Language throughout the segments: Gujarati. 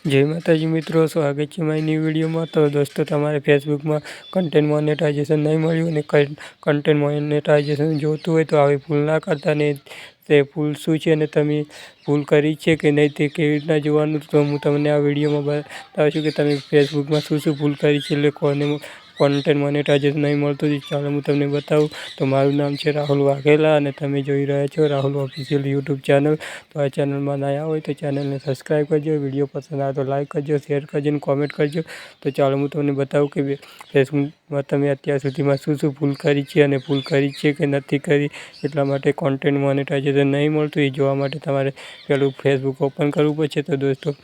જય માતાજી મિત્રો, સ્વાગત છે મારી ન્યૂ વિડીયોમાં। તો દોસ્તો, તમારે ફેસબુકમાં કન્ટેન્ટ મોનેટાઇઝેશન નહીં મળ્યું અને કન્ટેન્ટ મોનેટાઇઝેશન જોતું હોય તો આવી ભૂલ ના કરતા ને તે ભૂલ શું છે અને તમે ભૂલ કરી છે કે નહીં તે કેવી રીતના જોવાનું, તો હું તમને આ વિડીયોમાં બતાવું છું કે તમે ફેસબુકમાં શું ભૂલ કરી છે, એટલે કન્ટેન્ટ મોનેટાઇઝેશન નહીં મળતું। ચાલો હું તમને બતાવું। તો મારું નામ છે રાહુલ વાઘેલા અને તમે જોઈ રહ્યા છો રાહુલ ઓફિશિયલ યુટ્યુબ ચેનલ। તો આ ચેનલમાં નયા હોય તો ચેનલને સબસ્ક્રાઈબ કરજો, વિડીયો પસંદ આવે તો લાઈક કરજો, શેર કરજો અને કોમેન્ટ કરજો। તો ચાલો હું તમને બતાવું કે ફેસબુકમાં તમે અત્યાર સુધીમાં શું ભૂલ કરી છે અને ભૂલ કરી છે કે નથી કરી। એટલા માટે કન્ટેન્ટ મોનેટાઇઝેશન નહીં મળતું એ જોવા માટે તમારે પહેલું ફેસબુક ઓપન કરવું પડશે। તો દોસ્તો,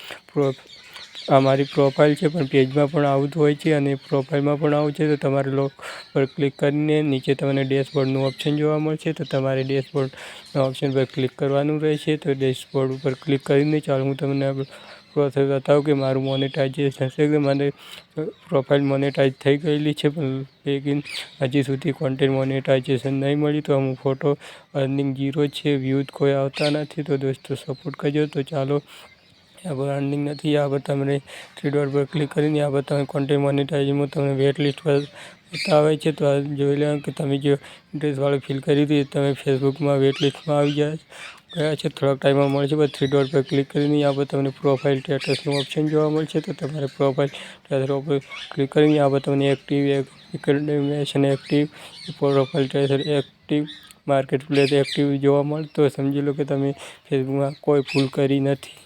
આ મારી પ્રોફાઇલ છે, પણ પેજમાં પણ આવું જ હોય છે અને પ્રોફાઇલમાં પણ આવું છે। તો તમારે લોક પર ક્લિક કરીને નીચે તમને ડેશબોર્ડનું ઓપ્શન જોવા મળશે, તો તમારે ડેશબોર્ડના ઓપ્શન પર ક્લિક કરવાનું રહેશે। તો ડેશબોર્ડ ઉપર ક્લિક કરીને ચાલો હું તમને પ્રોસેસ બતાવું કે મારું મોનેટાઇઝેશન છે કે મને પ્રોફાઇલ મોનેટાઇઝ થઈ ગયેલી છે, પણ લેકિન હજી સુધી કન્ટેન્ટ મોનેટાઇઝેશન નહીં મળી। તો અમુક ફોટો અર્નિંગ 0 છે, વ્યૂઝ કોઈ આવતા નથી। તો દોસ્તો સપોર્ટ કરજો। તો ચાલો, यहाँ पर अर्निंग नहीं, यहाँ पर તમને थ्री डॉट पर क्लिक કરીને यहाँ पर તમે કન્ટેન્ટ મોનેટાઇઝેશનમાં તમને વેટ લિસ્ટ પર બતાવે છે। તો આ જોઈ લો કે તમે જે ઇન્ટરેસ્ટવાળું ફિલ કરી હતી તમે ફેસબુકમાં વેટ લિસ્ટમાં આવી ગયા છે, થોડાક ટાઈમમાં મળશે। પણ થ્રી ડોટ પર ક્લિક કરીને यहाँ પર તમને પ્રોફાઇલ સ્ટેટસનું ઓપ્શન જોવા મળશે। તો તમારે પ્રોફાઇલ સ્ટેટસ પર ક્લિક કરીને यहाँ પર તમને એક્ટિવ એકેડેમિશન active profile status active market place active જોવા મળે। તો સમજી લો કે તમે ફેસબુકમાં કોઈ ભૂલ કરી નથી।